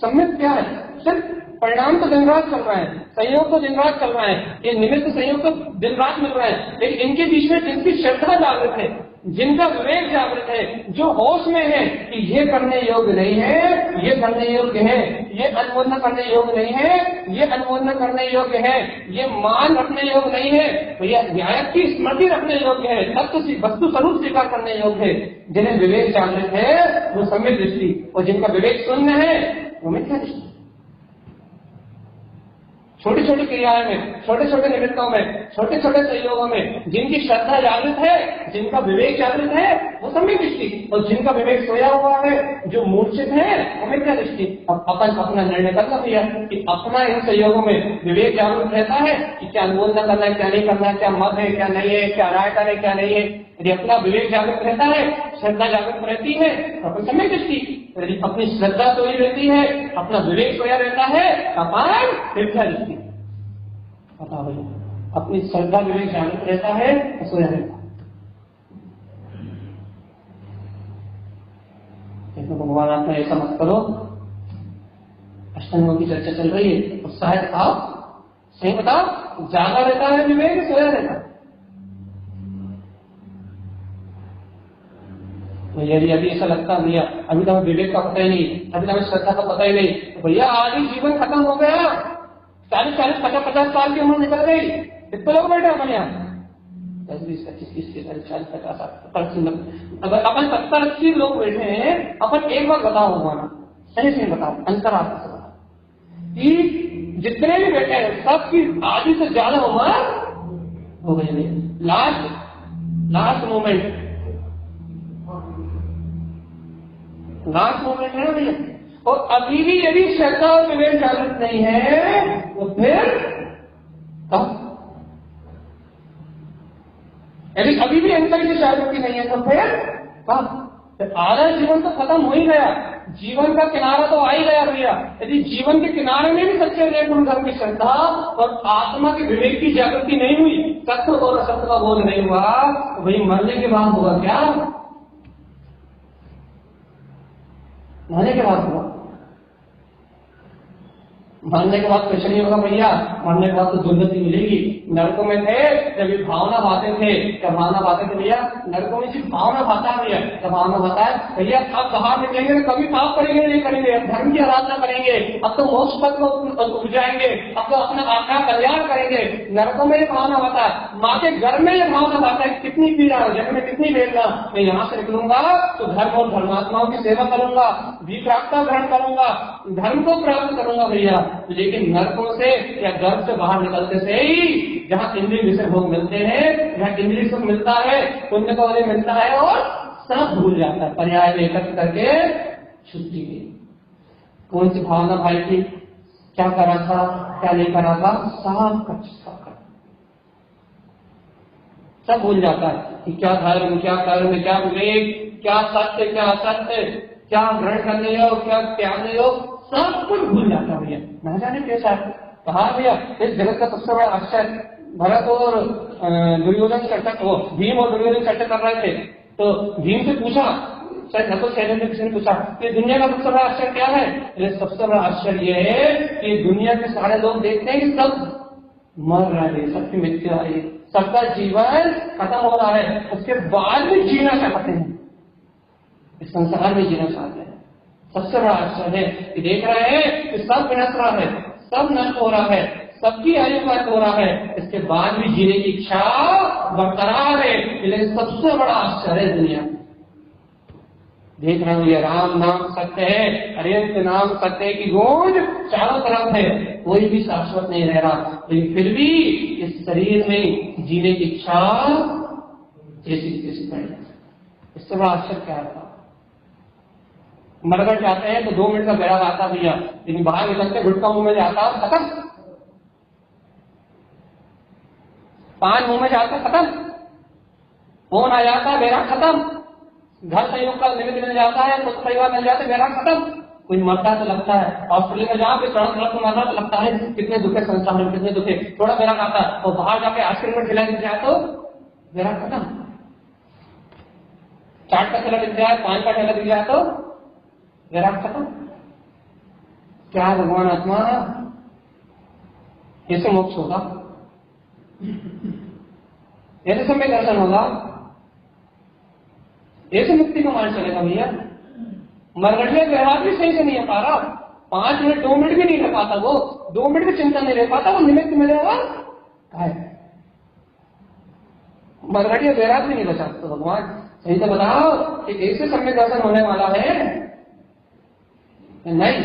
S1: सम्यक क्या है? सिर्फ परिणाम तो दिन रात चल रहे हैं, संयोग तो दिन रात चल रहे हैं, ये निमित्त संयोग तो दिन रात मिल रहे हैं, लेकिन इनके बीच में जिनकी श्रद्धा जागृत है, जिनका विवेक जागृत है, जो होश में है कि ये करने योग्य नहीं है, ये करने योग्य है, ये अनुमोदन करने योग्य नहीं है, ये अनुमोदन करने योग्य है, ये मान रखने योग्य नहीं है, तो ये न्याय की स्मृति रखने योग्य है, तत्व वस्तु स्वरूप स्वीकार करने योग्य है। जिन्हें विवेक जागृत है वो सम्यक दृष्टि, और जिनका विवेक शून्य है वो मिथ्या दृष्टि। छोटी छोटी क्रियाओं में, छोटे छोटे निमित्तों में, छोटे छोटे संयोगों में जिनकी श्रद्धा जागृत है, जिनका विवेक जागृत है वो सम्यक दृष्टि, और जिनका विवेक सोया हुआ है, जो मूर्छित है वो मिथ्या दृष्टि। अब अपन अपना निर्णय करना भैया कि अपना इन संयोगों में विवेक जागृत रहता है कि क्या अनुमोदन करना है, क्या नहीं करना है, क्या मत है, क्या नहीं है, क्या राय करे, क्या नहीं है। यदि अपना विवेक जागृत रहता है, श्रद्धा जागृत रहती है तो अपन सम्यक दृष्टि। यदि अपनी श्रद्धा सोई रहती है, अपना विवेक सोया रहता है, अपन मिथ्या दृष्टि। बताओ भैया, अपनी श्रद्धा विवेक जागृत रहता है तो सोया रहता है। देखो भगवान आपने ऐसा मत करो, अष्टांगों की चर्चा चल रही है तो शायद आप सही बताओ, जागा रहता है विवेक, सोया रहता है? तो यदि अभी ऐसा लगता है भैया अभी तो हमें विवेक का पता ही नहीं, अभी तो हमें श्रद्धा का पता ही नहीं, तो भैया आधी जीवन खत्म हो गया। 40-50 साल की उम्र निकल गई, कितने लोग बैठे अपन यहाँ? 10, 20, 25, 30, 40, 50, 60, अगर अपन 70-80 लोग बैठे हैं, अपन एक बार बताओ भगवान, सही से बताओ, अंतर आपसे बताओ कि जितने भी बैठे हैं सबकी आधी से ज्यादा उम्र हो गई। लास्ट मोमेंट है ना भैया। और अभी भी यदि श्रद्धा और विवेक जागृत नहीं है तो फिर यदि अभी भी अंतर की जागृति नहीं है तो फिर आधा जीवन तो खत्म हो ही गया, जीवन का किनारा तो आ ही गया भैया। यदि जीवन के किनारे में भी सच्चे निर्गुण धर्म की श्रद्धा और आत्मा के विवेक की जागृति नहीं हुई, सत्य और असत्य का बोध नहीं हुआ, तो भाई मरने के बाद होगा क्या? मरने के बाद होगा, मरने के बाद कुछ नहीं होगा भैया। मरने के बाद तो दुर्गति मिलेगी। नरकों में थे जब ये भावना भाते थे, क्या भावना भाते थे भैया? नरकों में सिर्फ भावना भाता है भैया। क्या भावना भाता है भैया? अब बाहर निकलेंगे तो कभी पाप करेंगे नहीं करेंगे, धर्म की आराधना करेंगे, अब तो मोक्ष पद को उठ जाएंगे, अब तो अपना आपका कल्याण करेंगे। नरकों में ये भावना भाता है, माँ के घर में ये भावना भाता है कितनी पीड़ा हो, जब मैं कितनी वेदना, मैं यहाँ से निकलूंगा तो धर्म और धर्मात्माओं की सेवा करूंगा, विप्राप्ता ग्रहण करूंगा, धर्म को प्राप्त करूंगा भैया। लेकिन नरकों से या घर से बाहर निकलते से ही जहाँ इंद्रिय विषय भोग मिलते हैं, जहाँ इंद्रिय सुख मिलता है, पुण्य का उदय मिलता है और सब भूल जाता है। पर्याय में एकत्र करके छुट्टी की कौन सी भावना भाई थी, क्या करा था, क्या नहीं करा था, सब भूल जाता है कि क्या धर्म, क्या कर्म, क्या विवेक, क्या सत्य, क्या असत्य, क्या ग्रहण करने योग, क्या त्यागने योग, सब कुछ भूल जाता है भैया। न जाने कैसा कहा भैया। इस जगत का सबसे बड़ा आश्चर्य, भरत और दुर्योधन चर्चा, वो भीम और दुर्योधन चर्चा कर रहे थे, तो भीम से पूछा, शायद नकुल सहदेव किसी ने पूछा कि दुनिया का सबसे बड़ा आश्चर्य क्या है? सबसे बड़ा आश्चर्य ये है कि दुनिया के सारे लोग देखते हैं कि सब मर रहे हैं, सबकी मृत्यु आ रही है, सबका जीवन खत्म हो रहा है, उसके बाद भी जीना चाहते हैं। इस संसार में जीना चाहते हैं। सबसे बड़ा आश्चर्य है कि देख रहे हैं कि सब विनष्ट रहा है, सब नष्ट हो रहा है, सबकी आयु का हो रहा है, इसके बाद भी जीने की इच्छा बरकरार है। लेकिन सबसे बड़ा आश्चर्य है दुनिया में, देख रहे हो ये राम नाम सत्य है, अरिहंत नाम सत्य की गूंज चारों तरफ है, कोई भी शाश्वत नहीं रह रहा, लेकिन फिर भी इस शरीर में जीने की इच्छा जैसी तैसी बढ़ जाती है। इससे बड़ा आश्चर्य क्या था? मरघट जाते हैं तो 2 मिनट का बेड़ा आता भैया, लेकिन बाहर निकलते गुटका मुंह में जाता खत्म, पान मुंह में जाता खत्म, फोन आ जाता बेड़ा खत्म, घर संयोग का निमित्त मिल जाता है तो परिवार मिल जाते बेड़ा खत्म। कोई मरता तो लगता है, हॉस्पिटल में जाओ सड़क सड़क में मरना तो लगता है कितने दुखे संसार में, कितने दुखे, थोड़ा बेड़ा आता है तो बाहर जाके आइसक्रीम खिला दिख जाए तो बेड़ा खत्म, चाट का ठेला दिख जाए, पान का ठेला दिख जाए तो बेड़ा खत्म। क्या भगवान आत्मा कैसे मोक्ष होगा, ऐसे समय दर्शन होगा, ऐसे मुक्ति का मार्ग चलेगा भैया। मरघट में व्यवहार भी सही से नहीं हो पा रहा, 5 मिनट 2 मिनट भी नहीं रह पाता, वो 2 मिनट भी चिंता नहीं रह पाता, वो निमित्त मिलेगा मरघट या व्यवहार भी नहीं बचा। तो भगवान सही से बताओ कि ऐसे समय दर्शन होने वाला है नहीं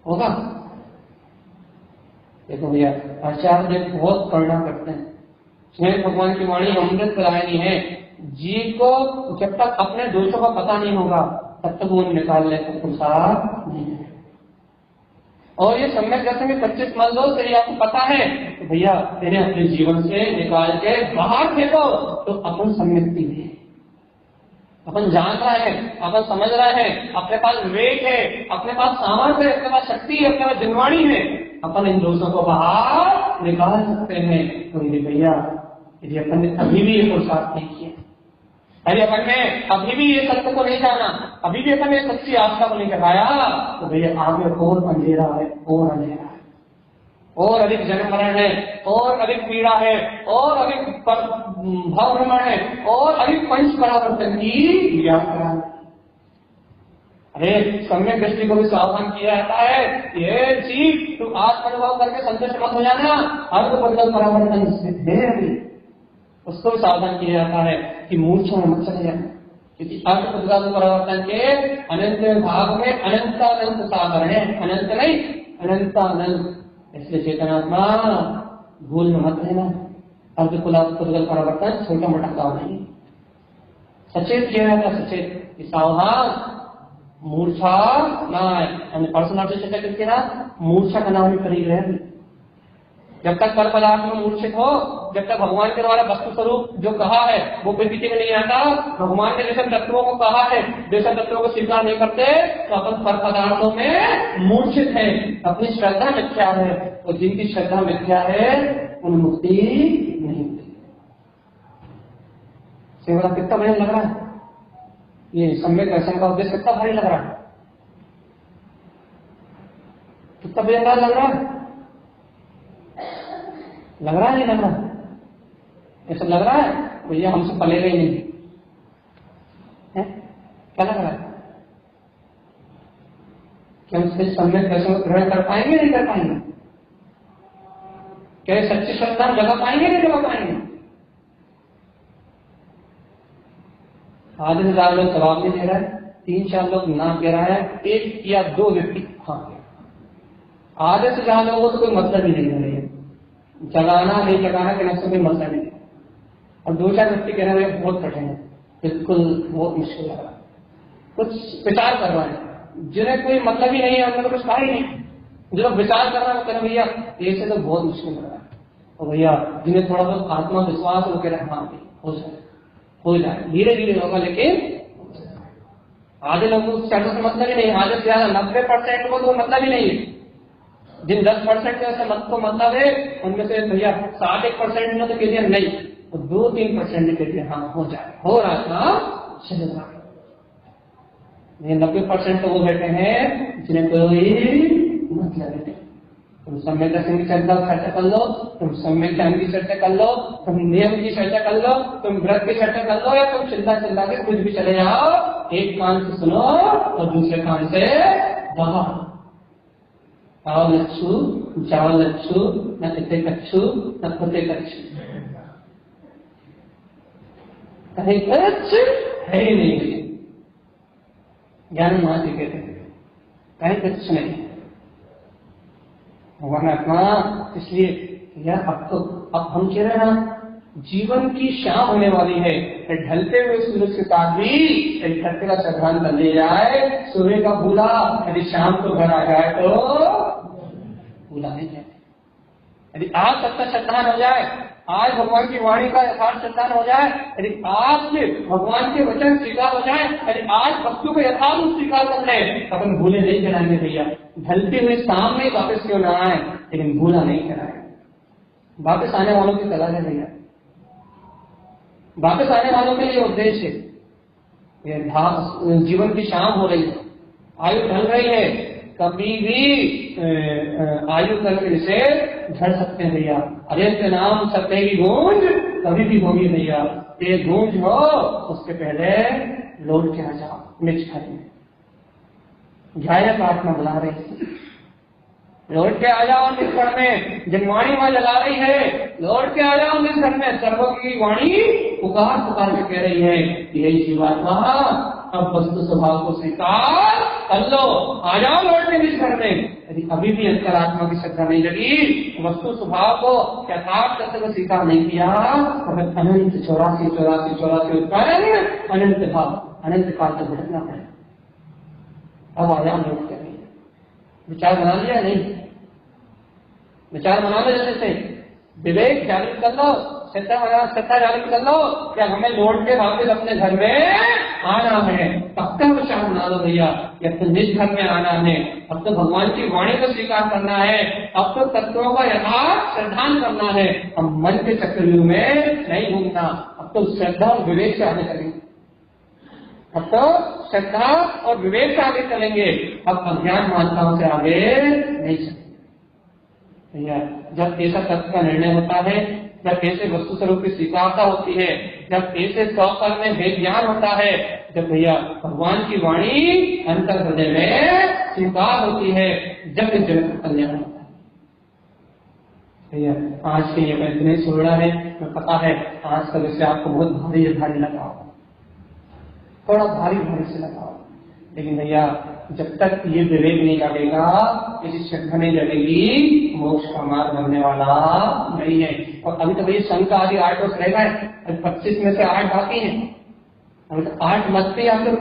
S1: होगा। देखो भैया आचार्य बहुत करुणा करते हैं, स्वयं भगवान की वाणी अमृत करायनी है, जीव को जब तक अपने दोषों का पता नहीं होगा तब तक वो निकालने को पुरुषार्थ नहीं है। और ये सम्यक दर्शन में 25 मान लो सही आपको पता है तो भैया तेरे अपने जीवन से निकाल के बाहर फेंको, तो अपन सम्यक्ति है, अपन जान रहा है, अपन समझ रहा है, अपने पास विवेक है, अपने पास सामर्थ्य है, अपने पास शक्ति है, अपने पास जिनवाणी है, अपन इन दोषों को बाहर निकाल सकते हैं। तो भैया यदि अपन ने अभी भी ये पुरुषार्थ नहीं किया, अरे अपन ने अभी भी ये सत्य को नहीं जाना, अभी भी अपन ने सच्ची आस्था को नहीं कराया, तो भैया आगे और अंधेरा है, और अंधेरा है, और अधिक जन्म मरण है, और अधिक पीड़ा है, और अधिक भाव भ्रमण है, और अधिक पंच परावर्तन की यात्रा है। अरे सम्यक दृष्टि को भी सावधान किया जाता है, ये चीज तुम आत्म अनुभव करके संतुष्ट मत हो जाना, अर्थ बदल परावर्तन सिद्ध है अभी, उसको भी सावधान किया जाता है कि मूर्छा में मत चले जाए, क्योंकि अर्थ बदल परावर्तन के अनंत भाग में अनंतानंत सागर है, अनंत नहीं अनंतानंत। इसलिए चेतनात्मा भूल में मत रहना, अर्थ बदल परावर्तन छोटा मोटा काम नहीं, सचेत किया जाता है, सचेत कि सावधान मूर्छा ना आए। पर्सनल से चर्चा करके ना मूर्छा का नाम भी करीब है, जब तक पर पदार्थ में मूर्छित हो, जब तक भगवान के द्वारा वस्तु स्वरूप जो कहा है वो प्रकृति में नहीं आता, भगवान ने जैसे तत्वों को कहा है जैसे तत्वों को स्वीकार नहीं करते, तो अपन पर पदार्थों में मूर्छित है, अपनी श्रद्धा मिथ्या है, और जिनकी श्रद्धा मिथ्या है उन मुक्ति नहीं मिलती। सेवा कितना बढ़िया लग रहा है, ये सम्यक दर्शन का उद्देश्य कितना भारी लग रहा है, कितना बेकार लग रहा है, लग रहा है नहीं लग रहा, ऐसा लग रहा है भैया हमसे पलेगा ही नहीं है? क्या लग रहा है कि हम इस सम्यक दर्शन को ग्रहण कर पाएंगे नहीं कर पाएंगे, क्या सच्ची श्रद्धा जगा पाएंगे नहीं जगा पाएंगे? आधे से ज्यादा लोग जवाब नहीं दे रहा है, 3-4 लोग ना कह रहा है, 1 या 2 व्यक्ति हाँ, आधे से ज्यादा लोगों को कोई मतलब ही नहीं है, जगाना नहीं जगाना कहने से कोई मतलब नहीं, और 2-4 व्यक्ति कहना बहुत कठिन है, बिल्कुल बहुत मुश्किल लग रहा है, कुछ विचार कर रहा है, जिन्हें कोई मतलब ही नहीं है उन्होंने तो कुछ कहा ही नहीं, जो लोग विचार कर रहा है वो कहना भैया ऐसे तो बहुत मुश्किल लग रहा है, और भैया जिन्हें थोड़ा बहुत आत्मविश्वास वो कह रहे हैं हाँ हो जाए धीरे धीरे होगा, लेकिन आधे लोगों को से मतलब ही नहीं, आधे से ज्यादा 90% को तो मतलब ही नहीं है, जिन 10% से मत को मतलब है उनमें से भैया 60% ने तो कह दिया नहीं, तो 2-3% ने कह दिया हाँ हो जाए, हो रहा था चले रहा, 90% तो वो बैठे हैं जिन्हें कोई मतलब नहीं, तुम सम्यक दर्शन की चर्चा कर लो, तुम सम्यक ज्ञान की चर्चा कर लो, तुम नियम की चर्चा कर लो, तुम व्रत की चर्चा कर लो, या तुम चिल्ला के कुछ भी चले जाओ, एक कान से सुनो और दूसरे कान से बाहर। आओ लच्छू, जाओ लच्छू, न इते कच्छू, न खुते कच्छू। कहीं कच्छ है ही नहीं, ज्ञान महाराज जी कहते हैं कहीं कच्छ नहीं भगवान आत्मा। इसलिए यह अब हम कह रहे हैं जीवन की शाम होने वाली है, ढलते हुए सूरज के साथ भी यदि सत्य का श्रद्धान कर ले जाए, सूर्य का भूला यदि शाम को घर आ जाए तो भूला नहीं जाए। यदि आज सत्य श्रद्धान हो जाए, आज भगवान की वाणी का यथार्थ श्रद्धान हो जाए, यदि आज भगवान के वचन स्वीकार हो जाए, यदि आज वस्तु को यथार्थ स्वीकार कर ले, अपन भूले नहीं कराएंगे भैया। ढलते हुए शाम में वापस क्यों ना आए, लेकिन भूला नहीं कराए। वापस आने वालों की कला है भैया, वापस आने वालों के लिए उद्देश्य है। ये जीवन की शाम हो रही है, आयु ढल रही है, कभी भी आयु कल से झड़ सकते हैं भैया। अरे नाम सत्य की गूंज कभी भी होगी भैया, ये गूंज हो उसके पहले लौट के आ जाओ निज घर में। ध्यान प्रार्थना बुला रही, लौट के आ जाओ निज घर में। जनवाणी वहां जला रही है, लौट के आ जाओ निज घर में। सर्वों की वाणी पुकार पुकार के कह रही है, यही जीवात्मा अब वस्तु स्वभाव को स्वीकार कर लो, आ जाओ लौट के निज घर में। यदि अभी भी अंतरात्मा की श्रद्धा नहीं लगी, वस्तु स्वभाव को यथार्थ सत्य को स्वीकार नहीं किया, अगर अनंत 84 उत्पन्न अनंत भाव अनंत काल तक भटकना पड़े। अब आ जाओ लौट के। विचार बना लिया नहीं, विचार बना लो जैसे से विवेक जागृत कर लो, श्रद्धा जागृत कर लो, क्या हमें लौट के वापस अपने घर में आना है। पक्का विचार बना लो भैया, या तो निज घर में आना है, अब तो भगवान की वाणी को स्वीकार करना है, अब तो तत्वों का यथार्थ श्रद्धान करना है। हम मन के चक्रव्यूह में नहीं घूमना, अब तो श्रद्धा और विवेक से आगे चलेंगे, अब तो श्रद्धा और विवेक से आगे चलेंगे, अब अज्ञान मान्यताओं से आगे नहीं चलेंगे भैया। जब ऐसा तत्व का निर्णय होता है, जब ऐसे वस्तु स्वरूप की स्वीकारता होती है, जब ऐसे स्वकर्म में भेद ज्ञान होता है, जब भैया भगवान की वाणी अंतर हृदय में स्वीकार होती है, जब इस जगत का कल्याण होता है भैया। आज के ये इतने छोड़ा है, मैं पता है आज का विषय आपको बहुत भारी लगा होगा, थोड़ा भारी से लगा होगा, लेकिन भैया जब तक ये विवेक नहीं लगेगा, यदि श्रद्धा नहीं लगेगी, मोक्ष का मार्ग बनने वाला नहीं है। और अभी तो भैया संघ का आदि 8 वर्ष रह गए, 25 में से 8 बाकी हैं, अभी तो 8 मत पे आप लोग